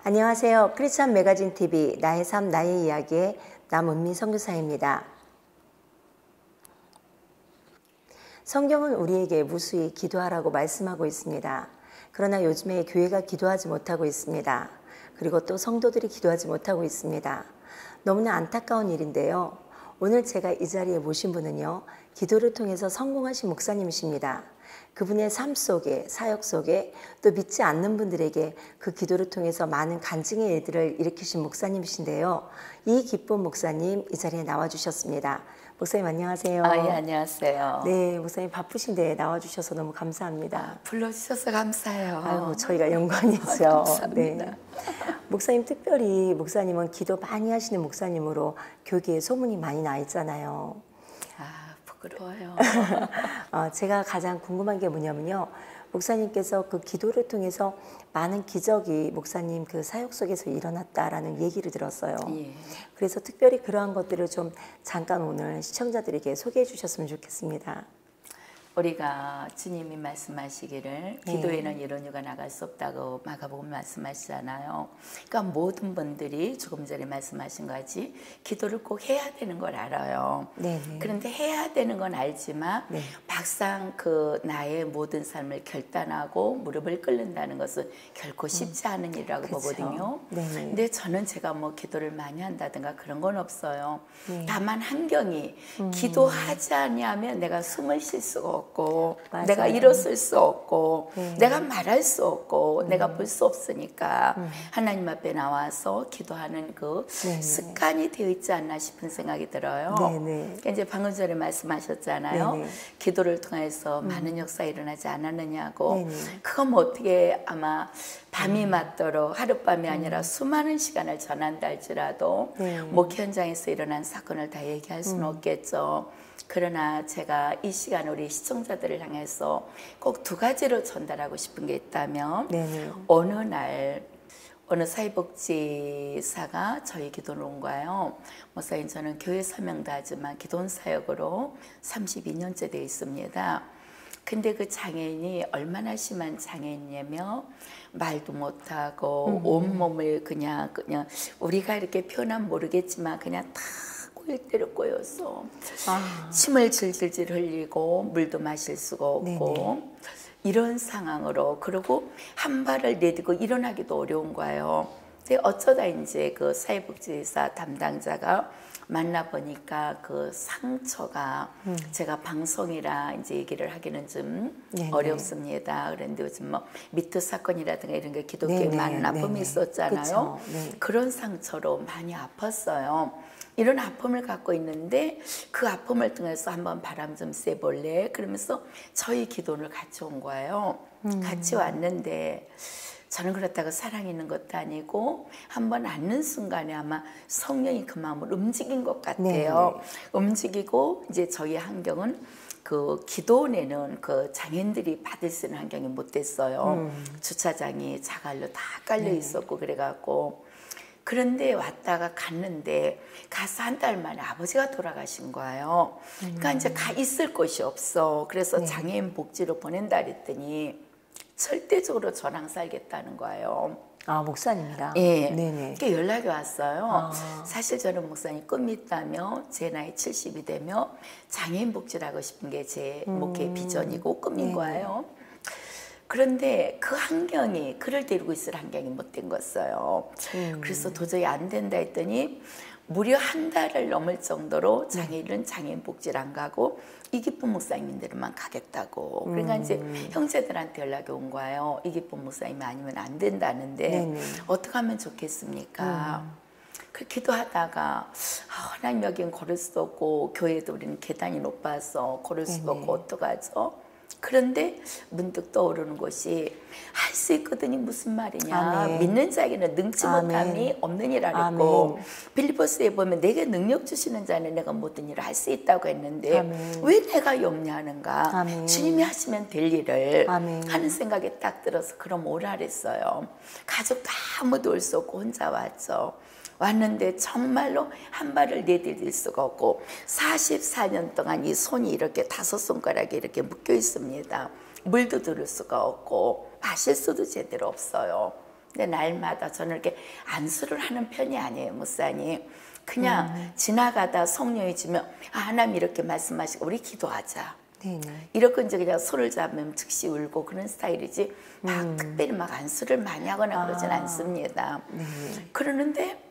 안녕하세요. 크리스천 매거진 TV 나의 삶 나의 이야기의 남은미 선교사입니다. 성경은 우리에게 무수히 기도하라고 말씀하고 있습니다. 그러나 요즘에 교회가 기도하지 못하고 있습니다. 그리고 또 성도들이 기도하지 못하고 있습니다. 너무나 안타까운 일인데요. 오늘 제가 이 자리에 모신 분은요, 기도를 통해서 성공하신 목사님이십니다. 그분의 삶 속에, 사역 속에 또 믿지 않는 분들에게 그 기도를 통해서 많은 간증의 일들을 일으키신 목사님이신데요. 이 기쁜 목사님 이 자리에 나와주셨습니다. 목사님 안녕하세요. 예, 안녕하세요. 네, 목사님 바쁘신데 나와주셔서 너무 감사합니다. 불러주셔서 감사해요. 아이고, 저희가 영광이죠. 감사합니다. 네. 목사님 특별히 목사님은 기도 많이 하시는 목사님으로 교계에 소문이 많이 나 있잖아요. 부끄러워요. 제가 가장 궁금한 게 뭐냐면요. 목사님께서 그 기도를 통해서 많은 기적이 목사님 그 사역 속에서 일어났다라는 얘기를 들었어요. 예. 그래서 특별히 그러한 것들을 좀 잠깐 오늘 시청자들에게 소개해 주셨으면 좋겠습니다. 우리가 주님이 말씀하시기를 기도에는 이런 이유가 나갈 수 없다고 마가복음 말씀하시잖아요. 그러니까 모든 분들이 조금 전에 말씀하신 거지 기도를 꼭 해야 되는 걸 알아요. 네네. 그런데 해야 되는 건 알지만 네. 막상 그 나의 모든 삶을 결단하고 무릎을 꿇는다는 것은 결코 쉽지 않은 일이라고 그쵸. 보거든요. 네네. 근데 저는 제가 뭐 기도를 많이 한다든가 그런 건 없어요. 네. 다만 환경이 기도하지 않으면 내가 숨을 쉴 수가 없고 맞아요. 내가 일어설 수 없고 네. 내가 말할 수 없고 내가 볼 수 없으니까 하나님 앞에 나와서 기도하는 그 네네. 습관이 되어 있지 않나 싶은 생각이 들어요. 네네. 그러니까 이제 방금 전에 말씀하셨잖아요. 네네. 기도를 통해서 많은 역사 일어나지 않았느냐고. 네네. 그건 뭐 어떻게 아마 밤이 맞도록 하룻밤이 아니라 수많은 시간을 전한다 할지라도 네. 목회 현장에서 일어난 사건을 다 얘기할 수는 없겠죠. 그러나 제가 이 시간 우리 시청자들을 향해서 꼭 두 가지로 전달하고 싶은 게 있다면 네네. 어느 날 어느 사회복지사가 저희 기도를 온 거예요. 목사님 저는 교회 사명도 하지만 기도원 사역으로 32년째 되어 있습니다. 근데 그 장애인이 얼마나 심한 장애인이냐면 말도 못하고 온몸을 그냥 우리가 이렇게 표현하면 모르겠지만 그냥 다 꼬일 대로 꼬였어. 침을 질질질 흘리고 물도 마실 수가 없고 네네. 이런 상황으로 그리고 한 발을 내딛고 일어나기도 어려운 거예요. 근데 어쩌다 이제 그 사회복지사 담당자가 만나보니까 그 상처가 제가 방송이라 이제 얘기를 하기는 좀 네네. 어렵습니다. 그런데 요즘 뭐 미투 사건이라든가 이런 게 기독교에 네네. 많은 아픔이 네네. 있었잖아요. 그쵸. 네. 그런 상처로 많이 아팠어요. 이런 아픔을 갖고 있는데 그 아픔을 통해서 한번 바람 좀 쐬볼래? 그러면서 저희 기도를 같이 온 거예요. 같이 왔는데 저는 그렇다고 사랑이 있는 것도 아니고 한번 앉는 순간에 아마 성령이 그 마음을 움직인 것 같아요. 네네. 움직이고 이제 저희 환경은 그 기도원에는 그 장애인들이 받을 수 있는 환경이 못 됐어요. 주차장이 자갈로 다 깔려 있었고 그래갖고 그런데 왔다가 갔는데 가서 한 달 만에 아버지가 돌아가신 거예요. 그러니까 이제 가 있을 곳이 없어. 그래서 장애인 복지로 보낸다 그랬더니 절대적으로 저랑 살겠다는 거예요. 아, 목사님이랑? 예. 네네. 그게 연락이 왔어요. 사실 저는 목사님 꿈이 있다며 제 나이 70이 되며 장애인 복지를 하고 싶은 게 제 목회 비전이고 꿈인 거예요. 그런데 그 환경이 그를 데리고 있을 환경이 못 된 거였어요. 그래서 도저히 안 된다 했더니 무려 한 달을 넘을 정도로 장애인은 장애인 복지를 안 가고 이기쁨 목사님들만 가겠다고. 그러니까 이제 형제들한테 연락이 온 거예요. 이기쁨 목사님이 아니면 안 된다는데 네네. 어떻게 하면 좋겠습니까? 그 기도하다가 하나님 여긴 걸을 수도 없고 교회도 우리는 계단이 높아서 걸을 수도 없고 어떡하죠? 그런데 문득 떠오르는 것이 할 수 있거든이 무슨 말이냐. 아멘. 믿는 자에게는 능치 아멘. 못함이 없는 이라 그랬고 아멘. 빌리포스에 보면 내게 능력 주시는 자는 내가 모든 일을 할 수 있다고 했는데 아멘. 왜 내가 염려하는가. 아멘. 주님이 하시면 될 일을 아멘. 하는 생각이 딱 들어서 그럼 오라 그랬어요. 가족도 아무도 올 수 없고 혼자 왔죠. 왔는데 정말로 한 발을 내디딜 수가 없고 44년 동안 이 손이 이렇게 5손가락이 이렇게 묶여 있습니다. 물도 들을 수가 없고 마실 수도 제대로 없어요. 근데 날마다 저는 이렇게 안수를 하는 편이 아니에요, 목사님. 그냥 지나가다 성령이 주면 하나님 이렇게 말씀하시고 우리 기도하자. 네네. 이렇게 이제 그냥 손을 잡으면 즉시 울고 그런 스타일이지 막 특별히 막 안수를 많이 하거나 그러진 않습니다. 네. 그러는데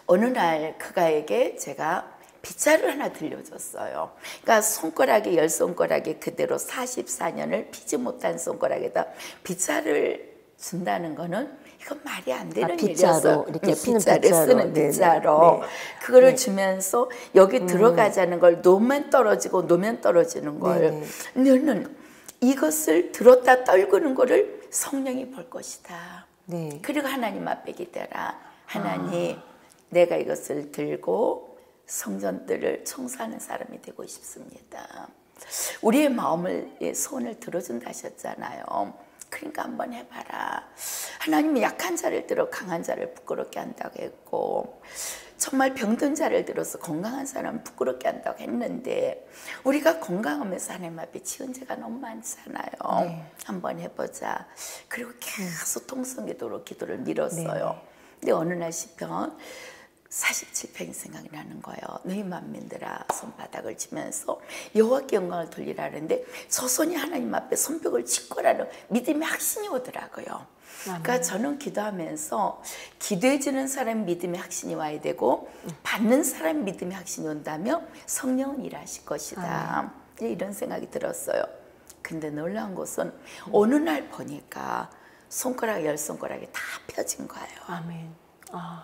어느 날 그가에게 제가 빗자루 하나 들려줬어요. 그러니까 손가락이 10손가락이 그대로 44년을 피지 못한 손가락에다 빗자루를 준다는 거는 이건 말이 안 되는 일이었어요. 이렇게 쓰는 쓰는 빗자루. 네. 그거를 네. 주면서 여기 들어가자는 걸 놓으면 떨어지고 놓으면 떨어지는 걸. 너는 이것을 들었다 떨구는 거를 성령이 볼 것이다. 네. 그리고 하나님 앞에 기대라. 하나님, 내가 이것을 들고 성전들을 청소하는 사람이 되고 싶습니다. 우리의 마음을 소원을 들어준다 하셨잖아요. 그러니까 한번 해봐라. 하나님이 약한 자를 들어 강한 자를 부끄럽게 한다고 했고 정말 병든 자를 들어서 건강한 사람을 부끄럽게 한다고 했는데 우리가 건강하면서 하나님 앞에 지은 죄가 너무 많잖아요. 네. 한번 해보자. 그리고 계속 통성기도로 기도를 밀었어요. 근데 어느 날 시편 47편이 생각이 나는 거예요. 너희 만민들아 손바닥을 치면서 여호와께 영광을 돌리라는데 저 손이 하나님 앞에 손뼉을 치고라는 믿음의 확신이 오더라고요. 그러니까 저는 기도하면서 기도해주는 사람 믿음의 확신이 와야 되고 받는 사람 믿음의 확신이 온다면 성령은 일하실 것이다. 이런 생각이 들었어요. 근데 놀라운 것은 어느 날 보니까 손가락 10손가락이 다 펴진 거예요. 아멘.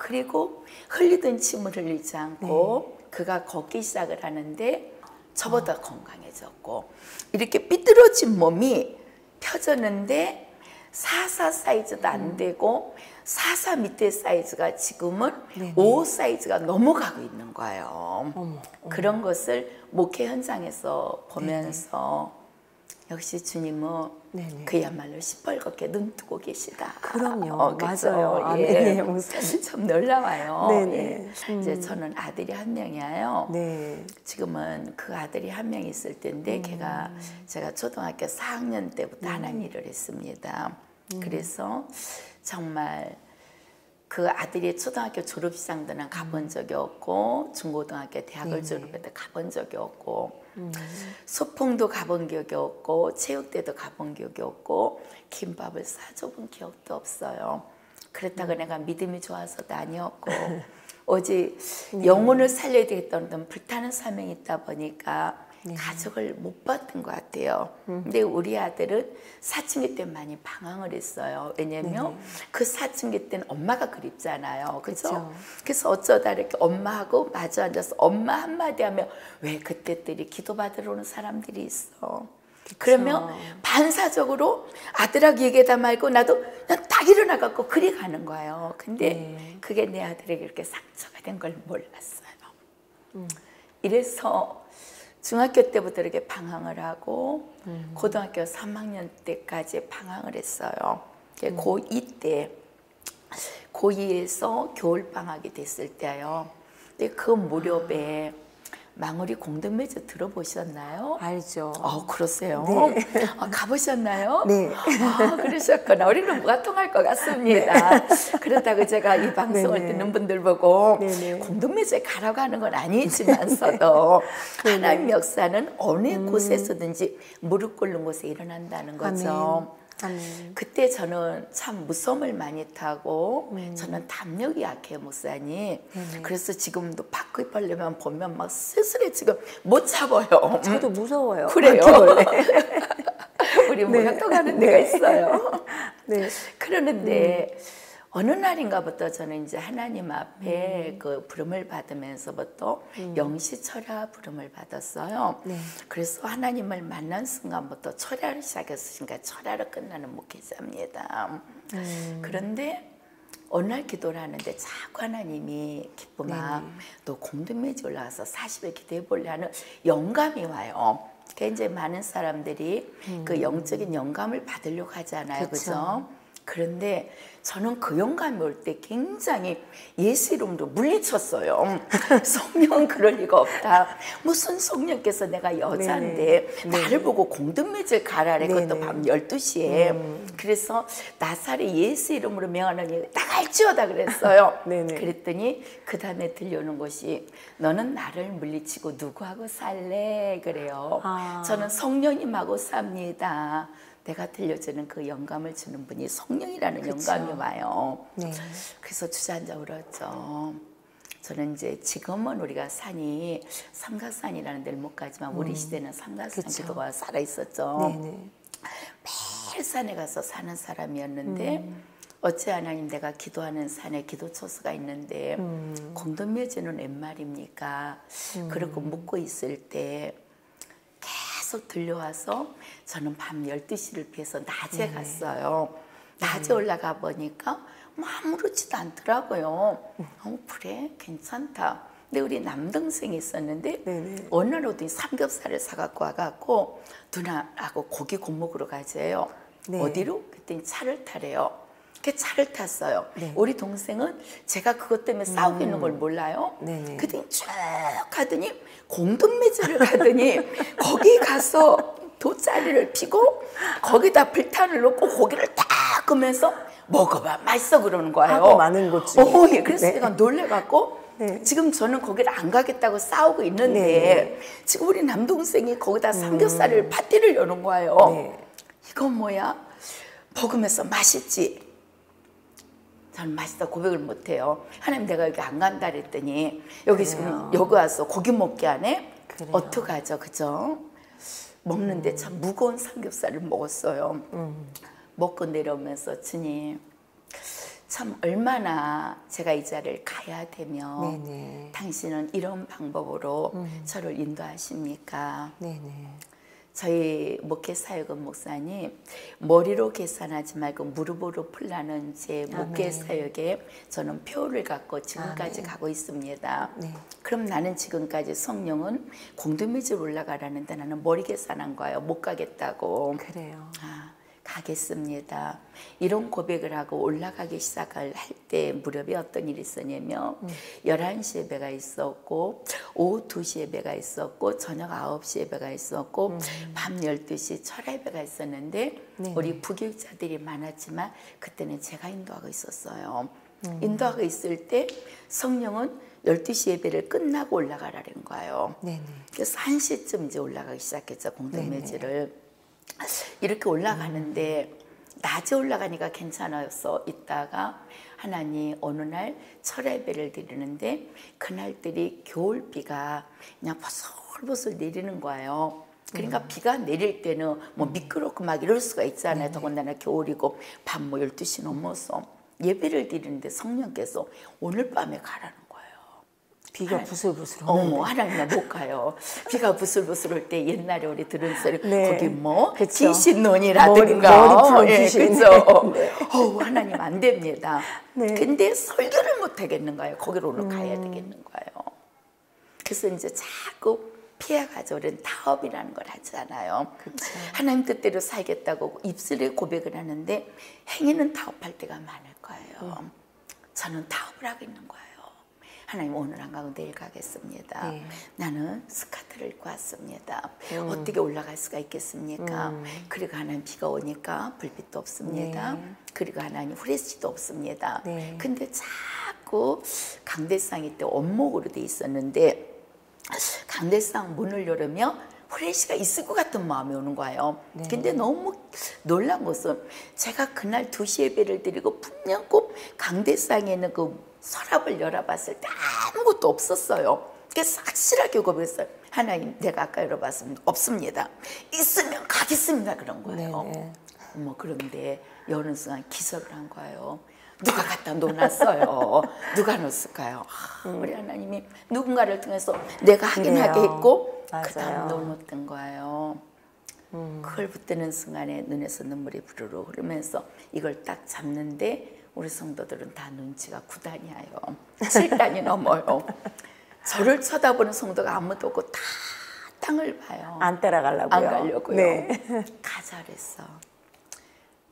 그리고 흘리던 침을 흘리지 않고 그가 걷기 시작을 하는데 저보다 건강해졌고 이렇게 삐뚤어진 몸이 펴졌는데 44 사이즈도 안 되고 44 밑에 사이즈가 지금은 5 사이즈가 넘어가고 있는 거예요. 그런 것을 목회 현장에서 보면서 역시 주님은 그야말로 시뻘겋게 눈 뜨고 계시다. 그럼요. 그렇죠? 맞아요. 예. 목사님. 참 놀라워요. 네네. 예. 이제 저는 아들이 한 명이에요. 네. 지금은 그 아들이 한 명 있을 텐데 제가 초등학교 4학년 때부터 하나님 일을 했습니다. 그래서 정말 그 아들이 초등학교 졸업시장도 가본 적이 없고 중고등학교 대학을 졸업해도 가본 적이 없고 소풍도 가본 기억이 없고 체육대도 가본 기억이 없고 김밥을 싸줘본 기억도 없어요. 그렇다고 내가 믿음이 좋아서도 아니었고 오직 영혼을 살려야 되겠다는 불타는 사명이 있다 보니까 가족을 못 봤던 것 같아요. 근데 우리 아들은 사춘기 때 많이 방황을 했어요. 왜냐면 그 사춘기 때는 엄마가 그립잖아요. 그죠? 그래서 어쩌다 이렇게 엄마하고 마주 앉아서 엄마 한마디 하면 왜 그때들이 기도받으러 오는 사람들이 있어. 그러면 반사적으로 아들하고 얘기하다 말고 나도 그냥 딱 일어나갖고 그리 가는 거예요. 근데 그게 내 아들에게 이렇게 상처가 된 걸 몰랐어요. 이래서 중학교 때부터 이렇게 방황을 하고 고등학교 3학년 때까지 방황을 했어요. 고2 때, 고2에서 겨울방학이 됐을 때요. 근데 그 무렵에 망우리 공동묘지 들어보셨나요? 알죠. 그러세요? 네. 가보셨나요? 네. 그러셨구나. 우리는 뭐가 통할 것 같습니다. 그렇다고 제가 이 방송을 듣는 분들 보고 공동묘지에 가라고 하는 건 아니지만서도 하나님 역사는 어느 곳에서든지 무릎 꿇는 곳에 일어난다는 거죠. 아멘. 그때 저는 참 무서움을 많이 타고 저는 담력이 약해요, 목사님. 그래서 지금도 바퀴벌레만 보면 막 쓸쓸해 지금 못 잡아요. 저도 무서워요. 그래요? 우리 뭐 협동하는 데가 있어요. 그러는데 어느 날인가부터 저는 이제 하나님 앞에 그 부름을 받으면서부터 영시철야 부름을 받았어요. 그래서 하나님을 만난 순간부터 철야를 시작했으니까 철야로 끝나는 목회자입니다. 그런데 어느 날 기도를 하는데 자꾸 하나님이 기쁨아 너 공동묘지 올라가서 40일 기도해 볼래 하는 영감이 와요. 그러니까 이제 많은 사람들이 그 영적인 영감을 받으려고 하잖아요. 그죠? 그런데 저는 그 영감이 올 때 굉장히 예수 이름으로 물리쳤어요. 성령은 그럴 리가 없다. 무슨 성령께서 내가 여자인데 네네. 나를 보고 공동묘지를 가라래. 그것도 밤 12시에. 그래서 나사렛 예수 이름으로 명하노니 나갈지어다 그랬어요. 그랬더니 그 다음에 들려오는 것이 너는 나를 물리치고 누구하고 살래? 그래요. 저는 성령님하고 삽니다. 내가 들려주는 그 영감을 주는 분이 성령이라는 그쵸. 영감이 와요. 네. 그래서 주저앉아 울었죠. 저는 이제 지금은 우리가 산이 삼각산이라는 데를 못 가지만 우리 시대는 삼각산 그쵸. 기도가 살아 있었죠. 네네. 매일 산에 가서 사는 사람이었는데 어찌 하나님 내가 기도하는 산에 기도 초소가 있는데 공동묘지는 웬 말입니까? 그러고 묵고 있을 때 계속 들려와서 저는 밤 12시를 피해서 낮에 갔어요. 낮에 올라가 보니까 뭐 아무렇지도 않더라고요. 그래? 괜찮다. 근데 우리 남동생이 있었는데 어느 날 오더니 삼겹살을 사갖고 와갖고 누나하고 고기 국 먹으러 가재요. 어디로? 그랬더니 차를 타래요. 그 차를 탔어요. 우리 동생은 제가 그것 때문에 싸우고 있는 걸 몰라요. 그랬더니 쭉 가더니 공동묘지를 가더니 거기 가서 돗자리를 피고 거기다 불탄을 놓고 고기를 딱 끄면서 먹어봐 맛있어 그러는 거예요. 하고 많은 것 중에. 예. 그래서 제가 놀래갖고 지금 저는 거기를 안 가겠다고 싸우고 있는데 지금 우리 남동생이 거기다 삼겹살을 파티를 여는 거예요. 이건 뭐야? 먹으면서 맛있지? 저는 맛있다 고백을 못해요. 하나님 내가 여기 안 간다 그랬더니 여기 그래요. 지금 여기 와서 고기 먹게 하네? 그래요. 어떡하죠 그죠? 먹는데 참 무거운 삼겹살을 먹었어요. 먹고 내려오면서 주님 참 얼마나 제가 이 자리를 가야 되면 당신은 이런 방법으로 저를 인도하십니까? 저희 목회사역은 목사님 머리로 계산하지 말고 무릎으로 풀라는 제 목회사역에 저는 표를 갖고 지금까지 가고 있습니다. 그럼 나는 지금까지 성령은 공동묘지로 올라가라는데 나는 머리 계산한 거예요. 못 가겠다고. 그래요. 가겠습니다. 이런 고백을 하고 올라가기 시작할 때 무렵에 어떤 일이 있었냐면 11시 예배가 있었고 오후 2시 예배가 있었고 저녁 9시 예배가 있었고 밤 12시 철야 예배가 있었는데 우리 부교육자들이 많았지만 그때는 제가 인도하고 있었어요. 인도하고 있을 때 성령은 12시 예배를 끝나고 올라가라는 거예요. 그래서 1시쯤 이제 올라가기 시작했죠. 공동묘지를. 이렇게 올라가는데 낮에 올라가니까 괜찮아서 있다가 하나님 어느 날 철야 예배를 드리는데 그날들이 겨울비가 그냥 보슬보슬 내리는 거예요. 그러니까 비가 내릴 때는 뭐 미끄럽고 막 이럴 수가 있잖아요. 더군다나 겨울이고 밤 뭐 12시 넘어서 예배를 드리는데 성령께서 오늘 밤에 가라는 거예요. 비가 부슬부슬 오는데. 하나님 나 못 가요. 비가 부슬부슬 올 때 옛날에 우리 들은 소리 거기 뭐 귀신 논이라든가 머리 귀신. 그죠? 하나님 안 됩니다. 근데 설교를 못 하겠는 거예요. 거기로 올라가야 되겠는 거예요. 그래서 이제 자꾸 피해가지고 우리는 타업이라는 걸 하잖아요. 하나님 뜻대로 살겠다고 입술에 고백을 하는데 행위는 타업할 때가 많을 거예요. 저는 타업을 하고 있는 거예요. 하나님 오늘 안 가고 내일 가겠습니다. 나는 스카트를 입고 왔습니다. 어떻게 올라갈 수가 있겠습니까? 그리고 하나님 비가 오니까 불빛도 없습니다. 그리고 하나님 후레쉬도 없습니다. 근데 자꾸 강대상이 때 원목으로 돼 있었는데 강대상 문을 열으면 후레쉬가 있을 것 같은 마음이 오는 거예요. 근데 너무 놀란 것은 제가 그날 2시 예배를 드리고 분명 꼭 강대상에 있는 그 서랍을 열어봤을 때 아무것도 없었어요. 그래서 확실하게 고백했어요. 하나님 내가 아까 열어봤습니다. 없습니다. 있으면 가겠습니다. 그런 거예요. 그런데 여는 순간 기절을 한 거예요. 누가 갖다 놓았어요. 누가 놓았을까요? 우리 하나님이 누군가를 통해서 내가 확인하게 했고 그 다음 놓았던 거예요. 그걸 붙드는 순간에 눈에서 눈물이 부르르 흐르면서 이걸 딱 잡는데 우리 성도들은 다 눈치가 9단이에요. 7단이 넘어요. 저를 쳐다보는 성도가 아무도 없고 다 땅을 봐요. 안 따라가려고요. 안 가려고요. 가자 그랬어.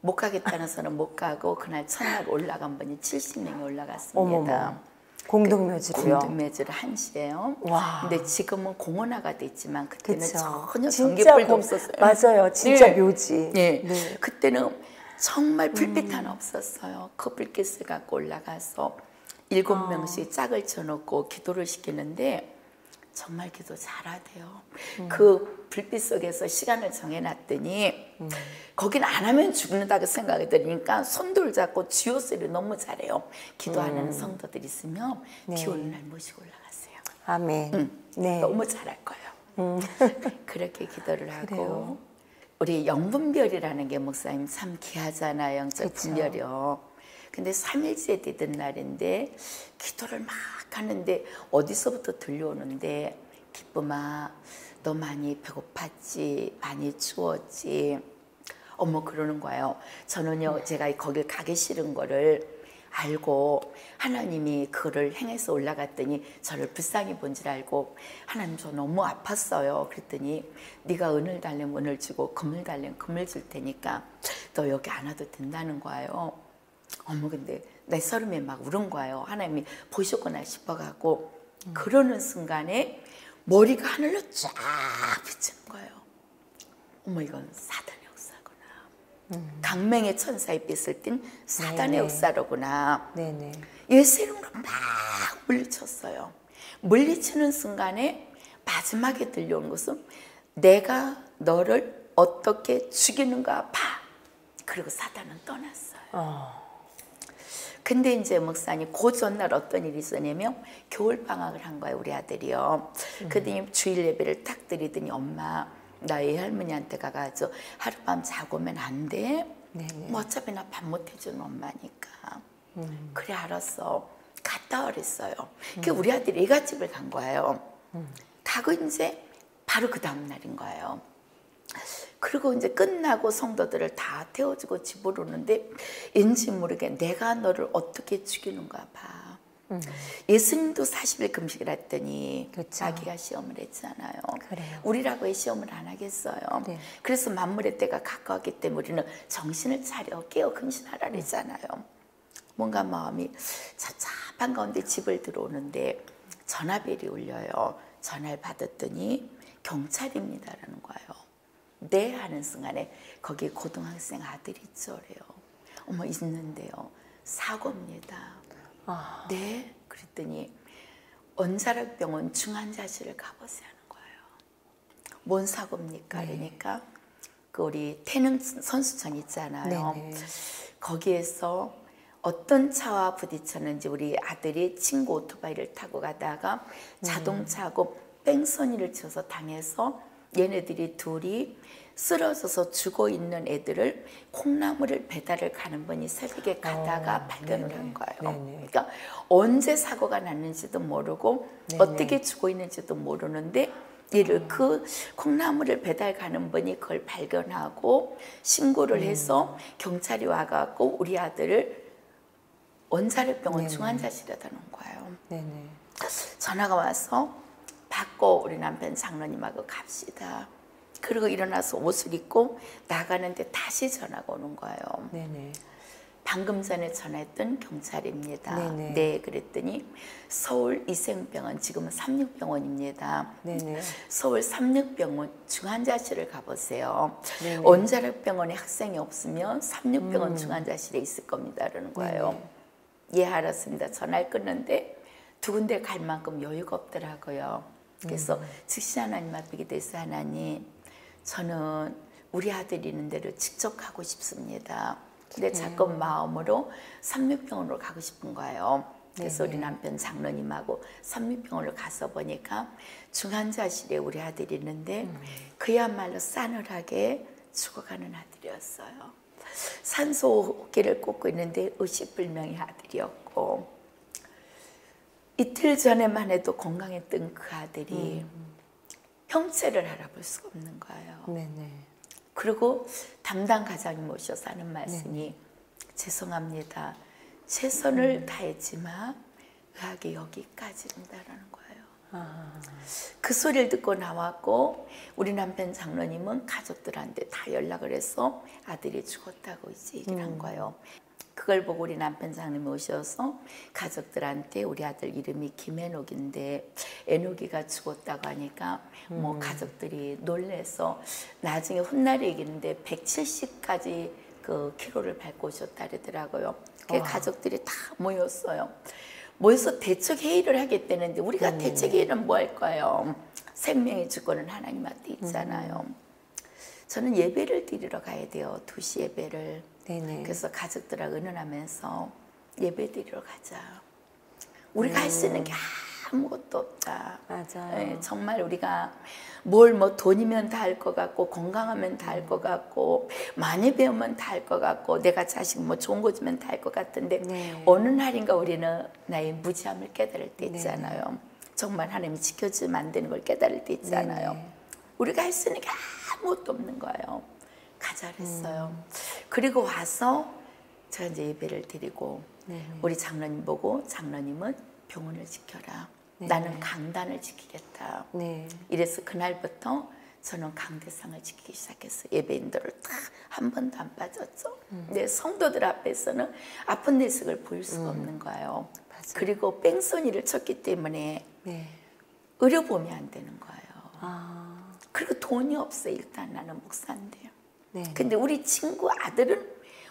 못 가겠다는 사람 못 가고 그날 첫날 올라간 분이 70명이 올라갔습니다. 어머머. 공동묘지로요? 공동묘지를 1시에요. 와. 근데 지금은 공원화가 됐지만 그때는 그쵸. 전혀 진짜 전기불도 없었어요. 맞아요. 진짜 네. 묘지. 네. 네. 그때는 정말 불빛 하나 없었어요. 그 불빛을 갖고 올라가서 7명씩 짝을 쳐놓고 기도를 시키는데 정말 기도 잘하대요. 그 불빛 속에서 시간을 정해놨더니 거기는 안 하면 죽는다고 생각이 들으니까 손들 잡고 쥐어쓰기를 너무 잘해요. 기도하는 성도들 있으면 비 오는 날 모시고 올라갔어요. 아멘. 네. 너무 잘할 거예요. 그렇게 기도를 하고 그래요. 우리 영분별이라는 게 목사님 참 귀하잖아요. 영적 그쵸. 분별이요. 근데 3일째 되던 날인데 기도를 막 하는데 어디서부터 들려오는데 기쁨아 너 많이 배고팠지 많이 추웠지 어머 그러는 거예요. 저는요 제가 거길 가기 싫은 거를 알고 하나님이 그거를 행해서 올라갔더니 저를 불쌍히 본 줄 알고 하나님 저 너무 아팠어요. 그랬더니 네가 은을 달래면 은을 주고 금을 달래면 금을 줄 테니까 너 여기 안 와도 된다는 거예요. 어머 근데 내 서름에 막 울은 거예요. 하나님이 보셨구나 싶어갖고 그러는 순간에 머리가 하늘로 쫙 비치는 거예요. 어머 이건 사단의 역사구나. 강맹의 천사의 빛을 띤 사단의 네네. 역사로구나. 네네. 예수님으로 막 물리쳤어요. 물리치는 순간에 마지막에 들려온 것은 내가 너를 어떻게 죽이는가 봐. 그리고 사단은 떠났어요. 근데 이제 목사님 그 전날 어떤 일이 있었냐면 겨울방학을 한 거예요. 우리 아들이요. 그랬더니 주일 예배를 딱 드리더니 엄마 나 애할머니한테 가가지고 하룻밤 자고 오면 안 돼? 네네. 뭐 어차피 나 밥 못 해주는 엄마니까. 그래 알았어. 갔다 그랬어요. 그 우리 아들이 애갓집을 간 거예요. 가고 이제 바로 그 다음 날인 거예요. 그리고 이제 끝나고 성도들을 다 태워주고 집으로 오는데 왠지 모르게 내가 너를 어떻게 죽이는가 봐. 예수님도 40일 금식을 했더니 그쵸. 자기가 시험을 했잖아요. 그래요. 우리라고 왜 시험을 안 하겠어요. 네. 그래서 만물의 때가 가까웠기 때문에 우리는 정신을 차려 깨어 근신하라 그랬잖아요. 뭔가 마음이 착잡한 가운데 집을 들어오는데 전화벨이 울려요. 전화를 받았더니 경찰입니다라는 거예요. 네 하는 순간에 거기 고등학생 아들이 있죠. 그래요. 어머 있는데요. 사고입니다. 네? 그랬더니 원자력병원 중환자실을 가보세요 하는 거예요. 뭔 사고입니까? 네. 그러니까 그 우리 태릉 선수촌 있잖아요. 네네. 거기에서 어떤 차와 부딪혔는지 우리 아들이 친구 오토바이를 타고 가다가 자동차하고 뺑소니를 쳐서 당해서 얘네들이 둘이 쓰러져서 죽어 있는 애들을 콩나물을 배달을 가는 분이 새벽에 가다가 발견을 한 거예요. 네네. 그러니까 언제 사고가 났는지도 모르고 네네. 어떻게 죽어 있는지도 모르는데 얘를 그 콩나물을 배달 가는 분이 그걸 발견하고 신고를 해서 경찰이 와갖고 우리 아들을 원자력병원 네네. 중환자실에다 놓은 거예요. 네네. 전화가 와서 받고 우리 남편 장로님하고 갑시다. 그리고 일어나서 옷을 입고 나가는데 다시 전화가 오는 거예요. 네네. 방금 전에 전화했던 경찰입니다. 네네. 네, 그랬더니 서울 이생병원, 지금은 삼육병원입니다. 네네. 서울 삼육병원 중환자실을 가보세요. 네네. 원자력병원에 학생이 없으면 삼육병원 중환자실에 있을 겁니다. 라는 거예요. 예, 알았습니다. 전화를 끊는데 두 군데 갈 만큼 여유가 없더라고요. 그래서 즉시 하나님 앞에 기도해서 하나님, 저는 우리 아들이 있는 데를 직접 가고 싶습니다. 근데 자꾸 마음으로 삼육병원으로 가고 싶은 거예요. 그래서 우리 남편 장로님하고 삼육병원을 가서 보니까 중환자실에 우리 아들이 있는데 그야말로 싸늘하게 죽어가는 아들이었어요. 산소호흡기를 꽂고 있는데 의식불명의 아들이었고 이틀 전에만 해도 건강했던 그 아들이 형체를 알아볼 수가 없는 거예요. 네네. 그리고 담당 가장님 오셔서 하는 말씀이 죄송합니다. 최선을 다했지만 의학이 여기까지입니다라는 거예요. 그 소리를 듣고 나왔고 우리 남편 장로님은 가족들한테 다 연락을 해서 아들이 죽었다고 이제 얘기를 한 거예요. 그걸 보고 우리 남편 장로님이 오셔서 가족들한테 우리 아들 이름이 김애녹인데 애녹이가 죽었다고 하니까 뭐 가족들이 놀래서 나중에 훗날에 얘기했는데 170까지 그 키로를 밟고 오셨다 그러더라고요. 그 가족들이 다 모였어요. 모여서 대책 회의를 하겠다는데 우리가 대책 회의는 뭐 할 거예요? 생명의 주권은 하나님한테 있잖아요. 저는 예배를 드리러 가야 돼요. 2시 예배를. 네네. 그래서 가족들하고 의논하면서 예배 드리러 가자. 우리가 할 수 있는 게 아무것도 없다. 맞아요. 네, 정말 우리가 뭘 뭐 돈이면 다 할 것 같고 건강하면 다 할 것 같고 많이 배우면 다 할 것 같고 내가 자식 뭐 좋은 거 주면 다 할 것 같은데 네. 어느 날인가 우리는 나의 무지함을 깨달을 때 있잖아요. 정말 하나님이 지켜주면 안 되는 걸 깨달을 때 있잖아요. 네네. 우리가 할 수 있는 게 아무것도 없는 거예요. 가자 그랬어요. 그리고 와서 제가 이제 예배를 드리고 우리 장로님 보고 장로님은 병원을 지켜라. 나는 강단을 지키겠다. 네. 이래서 그날부터 저는 강대상을 지키기 시작했어요. 예배인들을 다 한 번도 안 빠졌죠. 근데 성도들 앞에서는 아픈 내색을 보일 수가 없는 거예요. 맞아요. 그리고 뺑소니를 쳤기 때문에 네. 의료보험이 안 되는 거예요. 아. 그리고 돈이 없어. 일단 나는 목사인데요. 네. 근데 우리 친구 아들은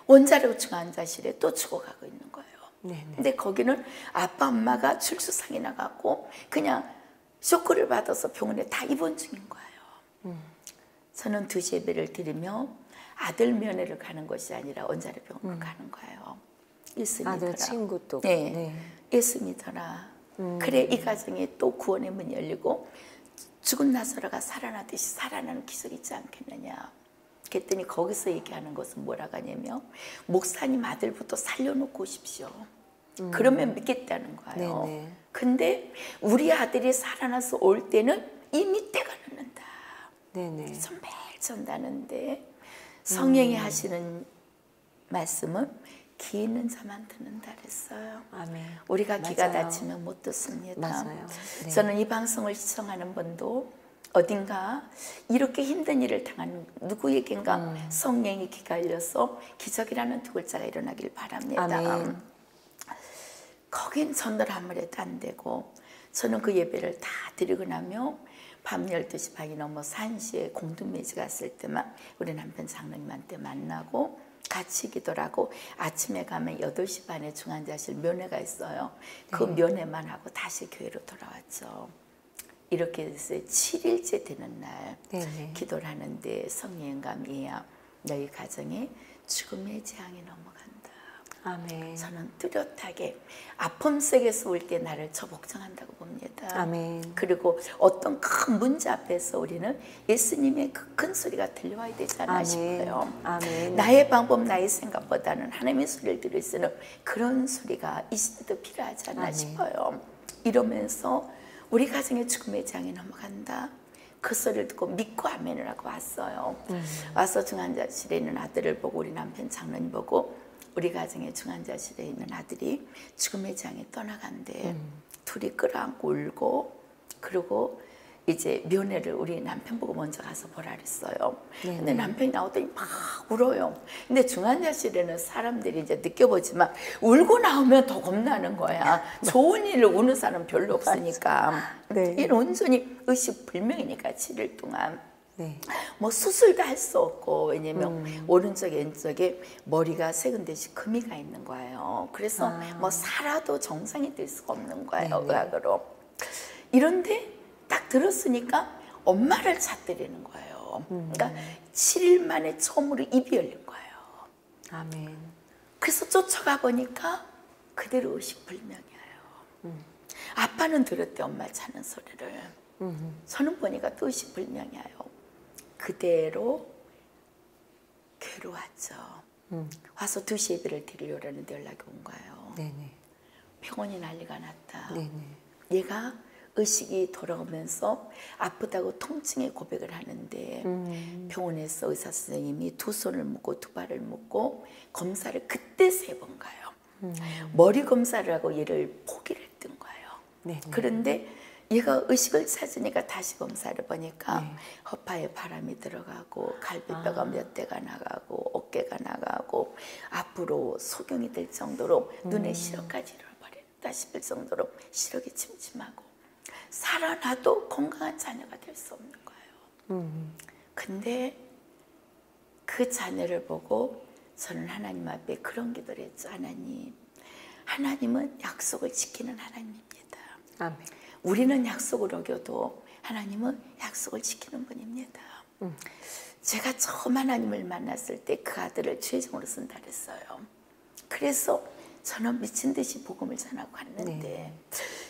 원자력 중환자실에 또 죽어가고 있는 거예요. 네네. 근데 거기는 아빠 엄마가 출수상이 나갔고 그냥 쇼크를 받아서 병원에 다 입원 중인 거예요. 저는 2시 예배를 드리며 아들 면회를 가는 것이 아니라 원자력 병원을 가는 거예요. 예수 믿어라. 아들 친구 또. 네. 네. 예수 믿어라. 그래 이 가정에 또 구원의 문이 열리고 죽은 나사로가 살아나듯이 살아나는 기술이 있지 않겠느냐. 그랬더니 거기서 얘기하는 것은 뭐라고 하냐면 목사님 아들부터 살려놓고 오십시오. 그러면 믿겠다는 거예요. 네네. 근데 우리 아들이 살아나서 올 때는 이미 때가 늦는다. 네네. 그래서 매일 전다는데 성령이 하시는 말씀은 귀 있는 자만 듣는다 그랬어요. 아멘. 우리가 귀가 맞아요. 닫히면 못 듣습니다. 맞아요. 네. 저는 이 방송을 시청하는 분도 어딘가 이렇게 힘든 일을 당한 누구에겐가 성령이 귀가 열려서 기적이라는 두 글자가 일어나길 바랍니다. 아멘. 거긴 전달 아무래도 안 되고 저는 그 예배를 다 드리고 나면 밤 12시 반이 넘어서 1시에 공동매지 갔을 때만 우리 남편 장로님한테 만나고 같이 기도를 하고 아침에 가면 8시 반에 중환자실 면회가 있어요. 그 면회만 하고 다시 교회로 돌아왔죠. 이렇게 해서 7일째 되는 날 네네. 기도를 하는데 성령감이야 너희 가정에 죽음의 재앙이 넘어간다. 아멘. 저는 뚜렷하게 아픔 속에서 올 때 나를 저 복종한다고 봅니다. 아멘. 그리고 어떤 큰 문제 앞에서 우리는 예수님의 그 큰 소리가 들려와야 되지 않나 아멘. 싶어요. 아멘. 나의 방법, 나의 생각보다는 하나님의 소리를 들을 수 있는 그런 소리가 이 시대도 필요하지 않나 아멘. 싶어요. 이러면서 우리 가정의 죽음의 장이 넘어간다. 그 소리를 듣고 믿고 아멘을 하고 왔어요. 와서 중환자실에 있는 아들을 보고 우리 남편 장로님 보고 우리 가정의 중환자실에 있는 아들이 죽음의 장에 떠나간대. 둘이 끌어안고 울고 그리고 이제 면회를 우리 남편 보고 먼저 가서 보라 그랬어요. 근데 남편이 나오더니 막 울어요. 근데 중환자실에는 사람들이 이제 느껴보지만 울고 나오면 더 겁나는 거야. 좋은 일을 우는 사람 별로 없으니까. 네. 이는 온전히 의식불명이니까 7일 동안. 네. 뭐 수술도 할 수 없고 왜냐면 오른쪽에 왼쪽에 머리가 세 군데씩 금이가 있는 거예요. 그래서 뭐 살아도 정상이 될 수가 없는 거예요. 네네. 의학으로. 이런데 딱 들었으니까 엄마를 찾드리는 거예요. 그러니까 7일 만에 처음으로 입이 열린 거예요. 아멘. 그래서 쫓아가 보니까 그대로 의식불명이에요. 아빠는 들었대 엄마 자는 소리를. 저는 보니까 또 의식불명이에요. 그대로 교회로 왔죠. 와서 2시 예배를 드리려고 연락이 온 거예요. 네네. 병원이 난리가 났다. 네네. 얘가 의식이 돌아오면서 아프다고 통증의 고백을 하는데 병원에서 의사 선생님이 두 손을 묶고 두 발을 묶고 검사를 그때 3번 가요. 머리 검사를 하고 얘를 포기를 했던 거예요. 네네. 그런데 얘가 의식을 찾으니까 다시 검사를 보니까 허파에 바람이 들어가고 갈비뼈가 몇 대가 나가고 어깨가 나가고 앞으로 소경이 될 정도로 눈에 시력까지 잃어버린다 싶을 정도로 시력이 침침하고 살아나도 건강한 자녀가 될 수 없는 거예요. 근데 그 자녀를 보고 저는 하나님 앞에 그런 기도를 했죠. 하나님은 약속을 지키는 하나님입니다. 아멘. 우리는 약속을 어겨도 하나님은 약속을 지키는 분입니다. 제가 처음 하나님을 만났을 때 그 아들을 죄종으로 쓴다 그랬어요. 그래서 저는 미친 듯이 복음을 전하고 갔는데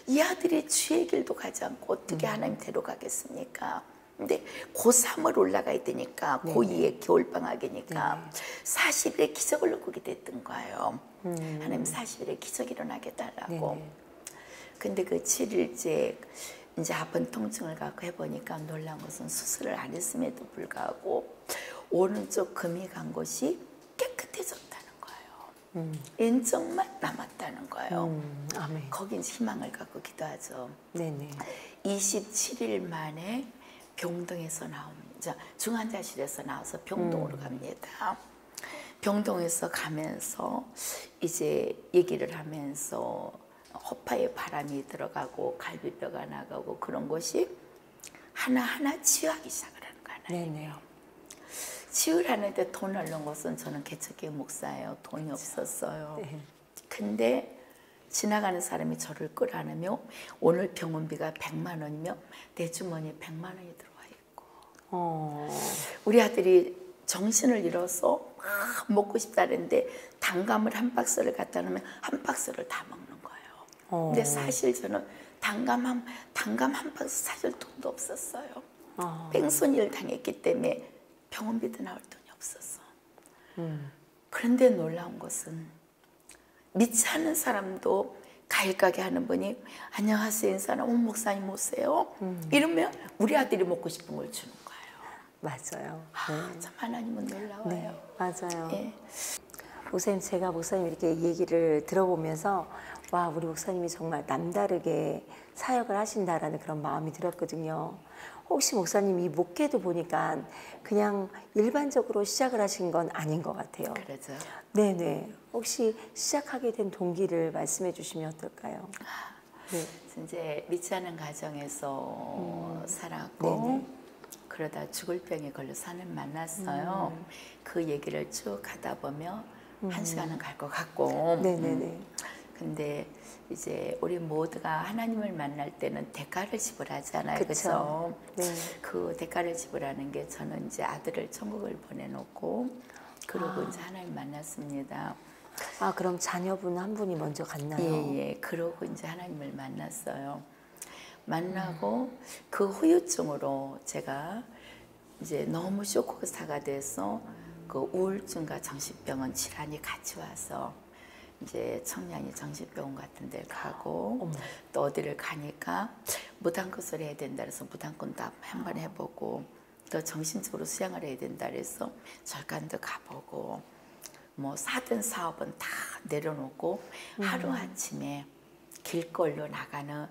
이 아들이 주의 길도 가지 않고 어떻게 하나님 데려가겠습니까? 근데 고3을 올라가야 되니까 고2의 겨울방학이니까 40일에 기적을 꾸게 됐던 거예요. 하나님 40일에 기적 일어나게 해달라고. 근데 그 7일째 이제 아픈 통증을 갖고 해보니까 놀란 것은 수술을 안 했음에도 불구하고 오른쪽 금이 간 곳이 깨끗해졌다는 거예요. 인정만 남았다는 거예요. 아멘. 거긴 희망을 갖고 기도하죠. 네네. 27일 만에 병동에서 나옵니다. 중환자실에서 나와서 병동으로 갑니다. 병동에서 가면서 이제 얘기를 하면서 허파에 바람이 들어가고 갈비뼈가 나가고 그런 것이 하나하나 치유하기 시작을 하는 거예요. 네네. 치유를 하는데 돈을 넣은 것은 저는 개척교회 목사예요. 돈이 없었어요. 근데 지나가는 사람이 저를 끌어안으며 오늘 병원비가 100만 원이며 내 주머니에 100만 원이 들어와 있고 우리 아들이 정신을 잃어서 막 먹고 싶다는데 단감을 한 박스를 갖다 놓으면 한 박스를 다 먹는 거예요. 근데 사실 저는 단감 한 박스 사실 돈도 없었어요. 뺑소니를 당했기 때문에 병원비도 나올 돈이 없었어. 그런데 놀라운 것은 믿지 않는 사람도 과일 가게 하는 분이 안녕하세요 인사는 목사님 오세요. 이러면 우리 아들이 먹고 싶은 걸 주는 거예요. 맞아요. 참 하나님은 놀라워요. 네, 맞아요. 예. 목사님, 제가 목사님 이렇게 얘기를 들어보면서 와, 우리 목사님이 정말 남다르게 사역을 하신다라는 그런 마음이 들었거든요. 혹시 목사님 이 목회도 보니까 그냥 일반적으로 시작을 하신 건 아닌 것 같아요. 그러죠. 네네. 혹시 시작하게 된 동기를 말씀해 주시면 어떨까요? 네. 이제 믿지 않은 가정에서 살았고 그러다 죽을 병에 걸려 사는 만났어요. 그 얘기를 쭉 하다 보면 한 시간은 갈 것 같고. 네네네. 근데 이제 우리 모두가 하나님을 만날 때는 대가를 지불하잖아요. 그렇죠? 네. 그 대가를 지불하는 게 저는 이제 아들을 천국을 보내놓고 그러고 이제 하나님 만났습니다. 아, 그럼 자녀분 한 분이 먼저 갔나요? 예. 그러고 이제 하나님을 만났어요. 만나고 그 후유증으로 제가 이제 너무 쇼크사가 돼서 그 우울증과 정신병원 질환이 같이 와서 이제 청량리 정신병원 같은 데 가고 또 어디를 가니까 무당컷을 해야 된다 그래서 무당컷도 한번 해보고 또 정신적으로 수양을 해야 된다 그래서 절간도 가보고 뭐 사든 사업은 다 내려놓고 하루아침에 길거리로 나가는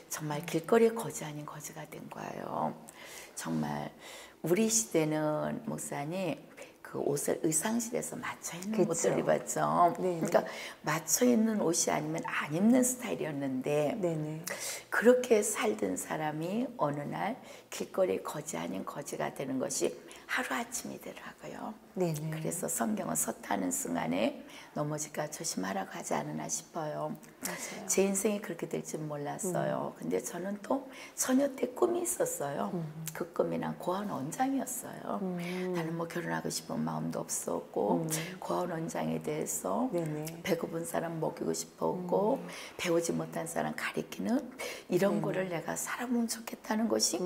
정말 길거리의 거지 아닌 거지가 된 거예요. 정말 우리 시대는 목사님 그 옷을 의상실에서 맞춰 입는 옷을 입었죠. 네네. 그러니까 맞춰 입는 옷이 아니면 안 입는 스타일이었는데 네네. 그렇게 살던 사람이 어느 날 길거리에 거지 아닌 거지가 되는 것이 하루아침이더라고요. 네네. 그래서 성경은 섰다는 순간에 넘어질까 조심하라고 하지 않으나 싶어요. 맞아요. 제 인생이 그렇게 될 줄 몰랐어요. 근데 저는 또 처녀 때 꿈이 있었어요. 그 꿈이 난 고아원 원장이었어요. 나는 뭐 결혼하고 싶은 마음도 없었고 고아원 원장에 대해서 네네. 배고픈 사람 먹이고 싶었고 배우지 못한 사람 가리키는 이런 거를 내가 살아보면 좋겠다는 것이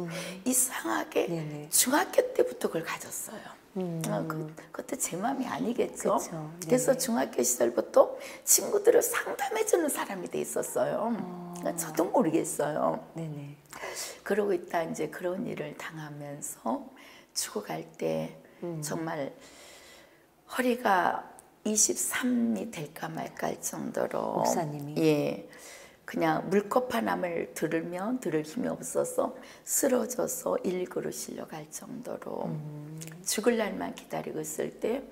이상하게 네네. 중학교 때부터 그걸 가졌어요. 그것도 제 마음이 아니겠죠. 그쵸. 그래서 중학교 시절부터 친구들을 상담해주는 사람이 돼 있었어요. 저도 모르겠어요. 네네. 그러고 있다 이제 그런 일을 당하면서 죽어갈 때 정말 허리가 23이 될까 말까 할 정도로 목사님이? 예. 그냥 물컵 하나를 들으면 들을 힘이 없어서 쓰러져서 119로 실려갈 정도로 죽을 날만 기다리고 있을 때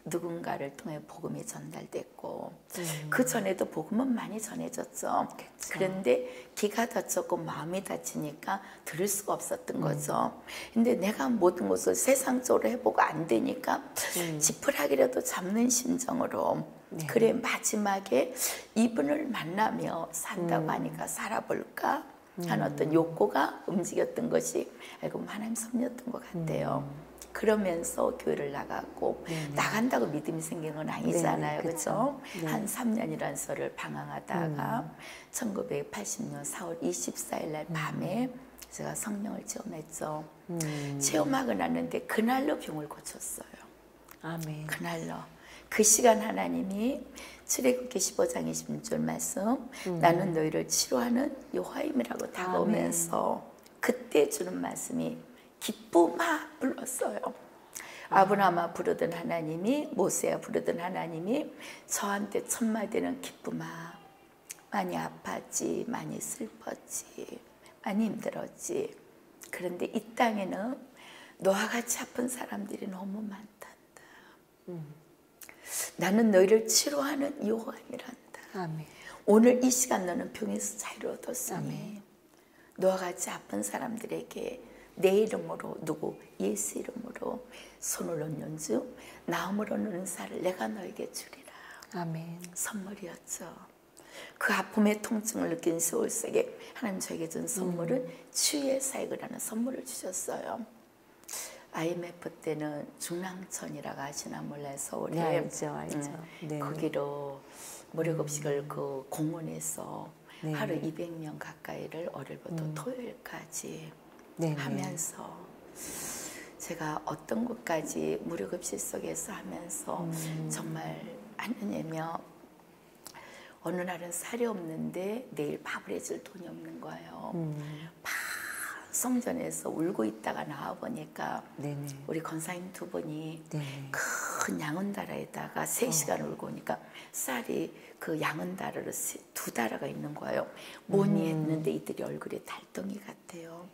누군가를 통해 복음이 전달됐고 그 전에도 복음은 많이 전해졌죠. 그쵸. 그런데 기가 다쳤고 마음이 다치니까 들을 수가 없었던 거죠. 근데 내가 모든 것을 세상적으로 해보고 안 되니까 지푸라기라도 잡는 심정으로 네. 그래 마지막에 이분을 만나며 산다고 하니까 살아볼까 하는 어떤 욕구가 움직였던 것이 알고 보면 하나님 섭리였던 것 같아요. 그러면서 교회를 나갔고 나간다고 믿음이 생긴 건 아니잖아요. 그렇죠? 한 3년이라는 설을 방황하다가 1980년 4월 24일 날 밤에 제가 성령을 체험했죠. 체험하고 났는데 그날로 병을 고쳤어요. 아멘. 그날로. 그 시간 하나님이 출애굽기 15장 26절 말씀 나는 너희를 치료하는 여호와임이라고 다가오면서 그때 주는 말씀이 기쁨아 불렀어요. 아브라함아 부르던 하나님이 모세야 부르던 하나님이 저한테 첫 마디는 기쁨아 많이 아팠지 많이 슬펐지 많이 힘들었지 그런데 이 땅에는 너와 같이 아픈 사람들이 너무 많단다. 나는 너희를 치료하는 여호와임이란다. 아멘. 오늘 이 시간 너는 병에서 자유를 얻었으니 아멘. 너와 같이 아픈 사람들에게 내 이름으로 누구 예수 이름으로 손을 얹는즉 나음으로 누는 살을 내가 너에게 주리라. 아멘. 선물이었죠. 그 아픔의 통증을 느낀 세월 속에 하나님 저에게 준 선물은 치유의 사역이라는 선물을 주셨어요. IMF 때는 중랑천이라고 아시나 몰라요. 서울에. 네, 알죠. 네. 거기로 무료급식을 그 공원에서 네. 하루 200명 가까이를 월요일부터 토요일까지 네. 하면서 제가 어떤 것까지 무료급식 속에서 하면서 정말 하느냐며 어느 날은 살이 없는데 내일 밥을 해줄 돈이 없는 거예요. 막 성전에서 울고 있다가 나와보니까 네네. 우리 권사님 두 분이 네네. 큰 양은다라에다가 3시간 울고 오니까 쌀이 그 양은다라로 2다라가 있는 거예요. 뭐니 했는데 이들이 얼굴에 달덩이 같아요.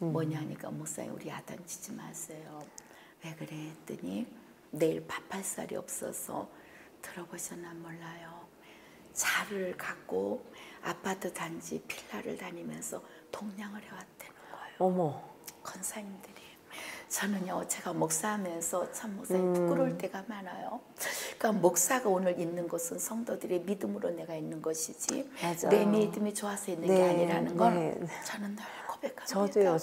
뭐냐 하니까 목사님 우리 야단치지 마세요. 왜 그래 했더니 내일 밥할 쌀이 없어서 들어보셨나 몰라요. 차를 갖고 아파트 단지 빌라를 다니면서 동냥을 해왔다는 거예요. 어머. 권사님들이. 저는요 제가 목사하면서 참 목사님 부끄러울 때가 많아요. 그러니까 목사가 오늘 있는 것은 성도들의 믿음으로 내가 있는 것이지 맞아. 내 믿음이 좋아서 있는 게 아니라는 걸 저는 늘 고백합니다. 저도요.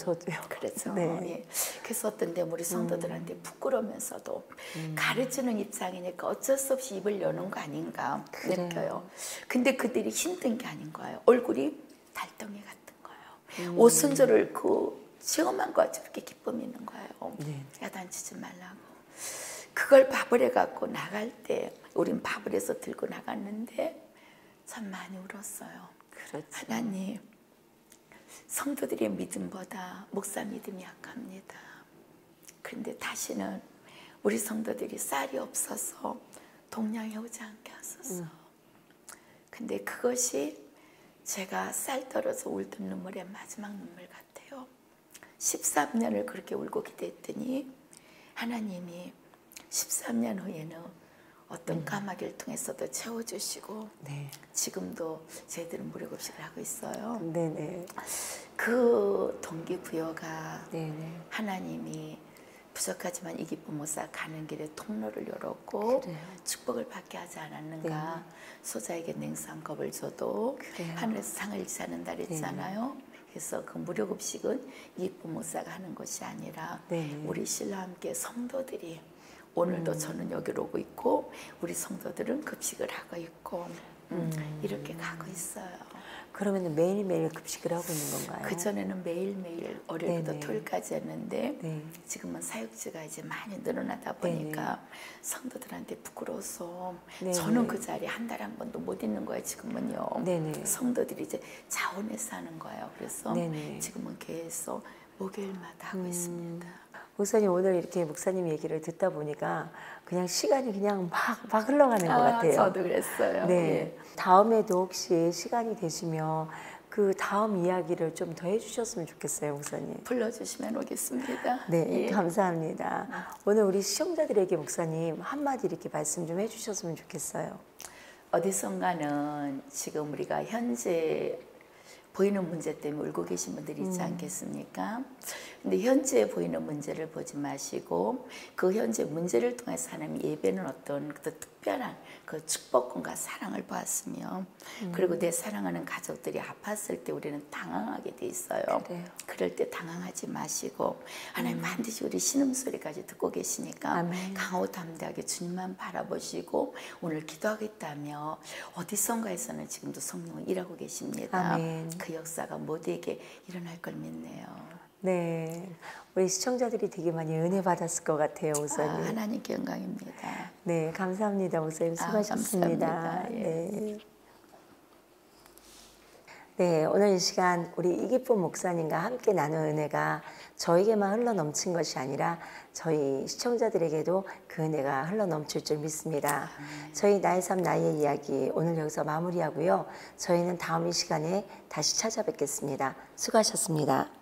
그렇죠. 네. 예. 그래서 어떤 데 우리 성도들한테 부끄러우면서도 가르치는 입장이니까 어쩔 수 없이 입을 여는 거 아닌가 그래요. 느껴요. 근데 그들이 힘든 게 아닌 거예요. 얼굴이 달덩이 같은 거예요. 오순절을 그 체험한 것 같이 이렇게 기쁨이 있는 거예요. 네. 야단치지 말라고. 그걸 밥을 해갖고 나갈 때 우린 밥을 해서 들고 나갔는데 참 많이 울었어요. 그렇죠. 하나님 성도들의 믿음보다 목사 믿음이 약합니다. 그런데 다시는 우리 성도들이 쌀이 없어서 동냥해 오지 않게 하소서. 근데 그것이 제가 쌀 떨어져 울던 눈물의 마지막 눈물 같아요. 13년을 그렇게 울고 기도했더니 하나님이 13년 후에는 어떤 까마귀를 통해서도 채워주시고 네. 지금도 저희들은 무료급식을 하고 있어요. 네네. 그 동기부여가 네네. 하나님이 부족하지만 이 기쁜 모사 가는 길에 통로를 열었고 그래요. 축복을 받게 하지 않았는가. 소자에게 냉수 한 컵을 줘도 그래요. 하늘에서 상을 잃지 않는다 그랬잖아요. 그래서 그 무료급식은 이 기쁜 모사가 하는 것이 아니라 네네. 우리 신랑 함께 성도들이 오늘도 저는 여기로 오고 있고 우리 성도들은 급식을 하고 있고 이렇게 가고 있어요. 그러면 매일매일 급식을 하고 있는 건가요? 그전에는 매일매일 월요일부터 네네. 토요일까지 했는데 네. 지금은 사역지가 이제 많이 늘어나다 보니까 성도들한테 부끄러워서 네네. 저는 그 자리에 한 달에 한 번도 못 있는 거예요. 지금은요. 네네. 성도들이 이제 자원해서 하는 거예요. 그래서 네네. 지금은 교회에서 목요일마다 하고 있습니다. 목사님 오늘 이렇게 목사님 얘기를 듣다 보니까 그냥 시간이 그냥 막 흘러가는 것 같아요. 저도 그랬어요. 네. 예. 다음에도 혹시 시간이 되시면 그 다음 이야기를 좀 더 해주셨으면 좋겠어요, 목사님. 불러주시면 오겠습니다. 네, 예. 감사합니다. 오늘 우리 시청자들에게 목사님 한마디 이렇게 말씀 좀 해주셨으면 좋겠어요. 어디선가는 지금 우리가 현재 보이는 문제 때문에 울고 계신 분들이 있지 않겠습니까? 근데 현재 보이는 문제를 보지 마시고 그 현재 문제를 통해서 하나님 예배는 어떤 그 특별한 그 축복과 사랑을 보았으며 그리고 내 사랑하는 가족들이 아팠을 때 우리는 당황하게 돼 있어요. 그래요. 그럴 때 당황하지 마시고 하나님 반드시 우리 신음소리까지 듣고 계시니까 아멘. 강하고 담대하게 주님만 바라보시고 오늘 기도하겠다며 어디선가에서는 지금도 성령은 일하고 계십니다. 아멘. 그 역사가 모두에게 일어날 걸 믿네요. 네, 우리 시청자들이 되게 많이 은혜 받았을 것 같아요, 목사님. 하나님께 영광입니다. 네, 감사합니다, 목사님. 수고하셨습니다. 감사합니다. 예. 네. 네, 오늘 이 시간 우리 이기쁨 목사님과 함께 나눈 은혜가 저에게만 흘러넘친 것이 아니라 저희 시청자들에게도 그 은혜가 흘러넘칠 줄 믿습니다. 저희 나의 삶 나의 이야기 오늘 여기서 마무리하고요. 저희는 다음 이 시간에 다시 찾아뵙겠습니다. 수고하셨습니다.